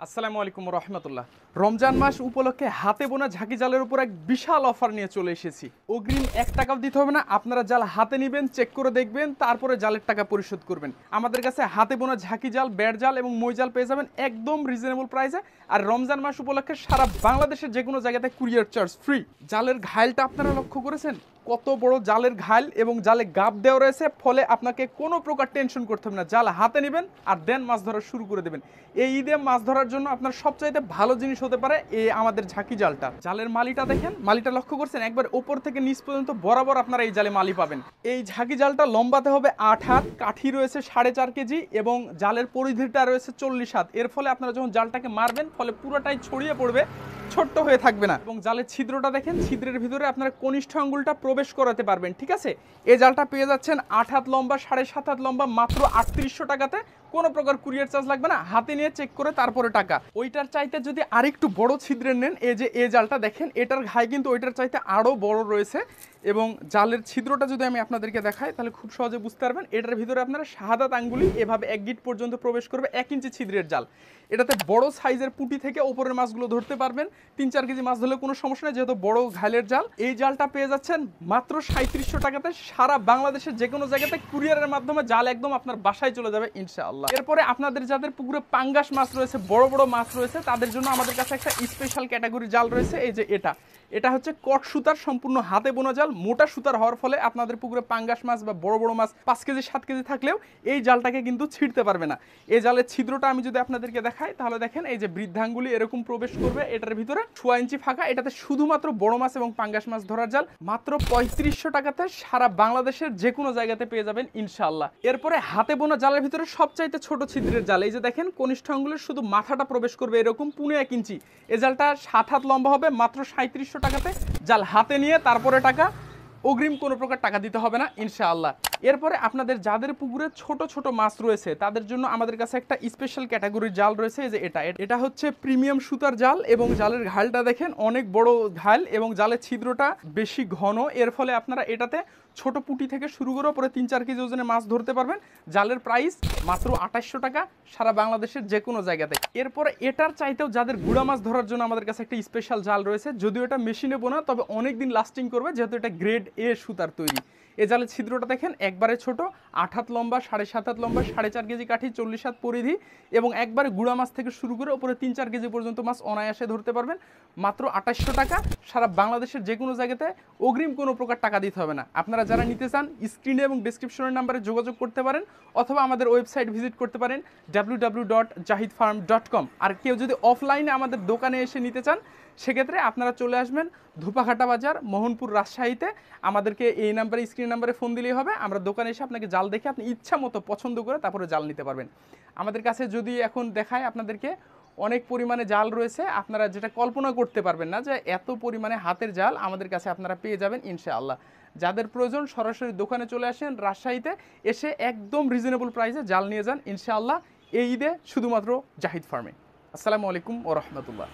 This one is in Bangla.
আসসালামু আলাইকুম রহমতুল্লাহ। রমজান মাস উপলক্ষে হাতে বোনা ঝাঁকি জালের উপর এক বিশাল অফার নিয়ে চলে এসেছি। অগ্রিম 1 টাকাও দিতে হবে না, আপনারা জাল হাতে নেবেন, চেক করে দেখবেন, তারপরে জালের টাকা পরিশোধ করবেন। আমাদের কাছে হাতে বোনা ঝাঁকি জাল, বেড় জাল এবং মই জাল পেয়ে যাবেন একদম রিজনেবল প্রাইসে। আর রমজান মাস উপলক্ষে সারা বাংলাদেশের যে কোনো জায়গাতে কুরিয়ার চার্জ ফ্রি। জালের ঘাইলটা আপনারা লক্ষ্য করেছেন? কত বড় জালের ঘাইল এবং জালে গাব দেওয়া রয়েছে, ফলে আপনাকে কোনো প্রকার টেনশন করতে হবে না। জাল হাতে নেবেন আর দেন মাছ ধরা শুরু করে দেবেন। এই ঈদে মাছ ধরার জন্য আপনার সবচাইতে ভালো জিনিস হতে পারে এই আমাদের ঝাঁকি জালটা। জালের মালিটা দেখেন, মালিটা লক্ষ্য করছেন? একবার উপর থেকে নিচ পর্যন্ত বরাবর আপনারা এই জালে মালি পাবেন। এই ঝাঁকি জালটা লম্বাতে হবে 8 হাত, কাঠি রয়েছে 4.5 কেজি এবং জালের পরিধিটা রয়েছে 40 হাত। এর ফলে আপনারা যখন জালটাকে মারবেন ফলে পুরোটাই ছড়িয়ে পড়বে, ছোট্ট হয়ে থাকবে না। এবং জালের ছিদ্রটা দেখেন, ছিদ্রের ভিতরে আপনারা কনিষ্ঠ আঙ্গুলটা প্রবেশ করাতে পারবেন। ঠিক আছে, এই জালটা পেয়ে যাচ্ছেন 8 হাত লম্বা, 7.5 হাত লম্বা, মাত্র 3800 টাকাতে। কোনো প্রকার কুরিয়ার চার্জ লাগবে না, হাতে নিয়ে চেক করে তারপরে টাকা। ওইটার চাইতে যদি আরেকটু বড় ছিদ্রের নেন, এই যে এই জালটা দেখেন, এটার ঘাই কিন্তু ওইটার চাইতে আরও বড় রয়েছে। এবং জালের ছিদ্রটা যদি আমি আপনাদেরকে দেখাই তাহলে খুব সহজে বুঝতে পারবেন। এটার ভিতরে আপনারা শাহাদাত আঙ্গুলি এভাবে 1 গিট পর্যন্ত প্রবেশ করবে। 1 ইঞ্চি ছিদ্রের জাল। এটাতে বড় সাইজের পুঁটি থেকে ওপরের মাছগুলো ধরতে পারবেন। 3-4 কেজি মাছ ধরলে কোনো সমস্যা নেই, যেহেতু বড় ঘাইলের জাল। এই জালটা পেয়ে যাচ্ছেন মাত্র 3700 টাকাতে। সারা বাংলাদেশের যে কোনো জায়গাতে কুরিয়ারের মাধ্যমে জাল একদম আপনার বাসায় চলে যাবে ইনশাআল্লাহ। এরপরে আপনাদের যাদের পুকুরে পাঙ্গাস মাছ রয়েছে, বড় বড় মাছ রয়েছে, তাদের জন্য আমাদের কাছে একটা স্পেশাল ক্যাটাগরি জাল রয়েছে। এই যে এটা হচ্ছে কট সুতার সম্পূর্ণ হাতে বোনা জাল। মোটা সুতার হওয়ার ফলে আপনাদের পুকুরে পাঙ্গাস মাছ বা বড় বড় মাছ 5 কেজি 7 কেজি থাকলেও এই জালটাকে কিন্তু ছিঁড়তে পারবে না। এই জালের ছিদ্রটা আমি যদি আপনাদেরকে দেখাই তাহলে দেখেন, এই যে বৃদ্ধাঙ্গুলি এরকম প্রবেশ করবে এটার ভিতরে, 6 ইঞ্চি ফাঁকা। এটাতে শুধুমাত্র বড় মাছ এবং পাঙ্গাস মাছ ধরার জাল। মাত্র 3500 টাকাতে সারা বাংলাদেশের যে কোনো জায়গাতে পেয়ে যাবেন ইনশাআল্লাহ। এরপরে হাতে বোনা জালের ভিতরে সবচাইতে ছোট ছিদ্রের জাল। এই যে দেখেন, কনিষ্ঠ আঙ্গুলের শুধু মাথাটা প্রবেশ করবে এরকম 1.5 ইঞ্চি। এই জালটা 7 হাত লম্বা হবে, মাত্র 3700 টাকাতে। জাল হাতে নিয়ে তারপরে টাকা, অগ্রিম কোনো প্রকার টাকা দিতে হবে না ইনশাআল্লাহ। এরপরে আপনাদের যাদের পুকুরে ছোট ছোট মাছ রয়েছে তাদের জন্য আমাদের কাছে একটা স্পেশাল ক্যাটাগরির জাল রয়েছে। এই যে এটা হচ্ছে প্রিমিয়াম সুতার জাল এবং জালের ঘালটা দেখেন অনেক বড় ঘাল এবং জালের ছিদ্রটা বেশি ঘন। এর ফলে আপনারা এটাতে ছোট পুঁটি থেকে শুরু করে পরে 3-4 কেজি ওজনের মাছ ধরতে পারবেন। জালের প্রাইস মাত্র 2800 টাকা সারা বাংলাদেশের যে কোনো জায়গাতে। এরপরে এটার চাইতেও যাদের গুড়া মাছ ধরার জন্য আমাদের কাছে একটা স্পেশাল জাল রয়েছে। যদিও এটা মেশিনে বোনা, তবে অনেক দিন লাস্টিং করবে যেহেতু এটা গ্রেড এ সুতার তৈরি। এ জালের ছিদ্রটা দেখেন, একবারে ছোট, 8 হাত লম্বা, 7.5 হাত লম্বা, 4.5 কেজি কাঠি, 40 হাত পরিধি এবং একবারে গুড়া মাছ থেকে শুরু করে উপরে 3-4 কেজি পর্যন্ত মাছ অনায়াসে ধরতে পারবেন। মাত্র 2800 টাকা সারা বাংলাদেশের যে কোনো জায়গাতে। অগ্রিম কোনো প্রকার টাকা দিতে হবে না। আপনারা যারা নিতে চান স্ক্রিনে এবং ডেসক্রিপশনের নাম্বারে যোগাযোগ করতে পারেন অথবা আমাদের ওয়েবসাইট ভিজিট করতে পারেন www.jahidfarm.com। আর কেউ যদি অফলাইনে আমাদের দোকানে এসে নিতে চান সেক্ষেত্রে আপনারা চলে আসবেন ধুপাঘাটা বাজার, মোহনপুর, রাজশাহীতে। আমাদেরকে এই নাম্বারে, স্ক্রিন নাম্বারে ফোন দিলেই হবে। আমরা দোকানে এসে আপনাকে জাল দেখে আপনি ইচ্ছা মতো পছন্দ করে তারপরে জাল নিতে পারবেন। আমাদের কাছে যদি এখন দেখায় আপনাদেরকে অনেক পরিমাণে জাল রয়েছে, আপনারা যেটা কল্পনা করতে পারবেন না যে এত পরিমাণে হাতের জাল আমাদের কাছে আপনারা পেয়ে যাবেন ইনশাআল্লাহ। যাদের প্রয়োজন সরাসরি দোকানে চলে আসেন রাজশাহীতে, এসে একদম রিজনেবল প্রাইসে জাল নিয়ে যান ইনশাআল্লাহ এই ঈদে শুধুমাত্র জাহিদ ফার্মে। আসসালামু আলাইকুম ওয়া রাহমাতুল্লাহ।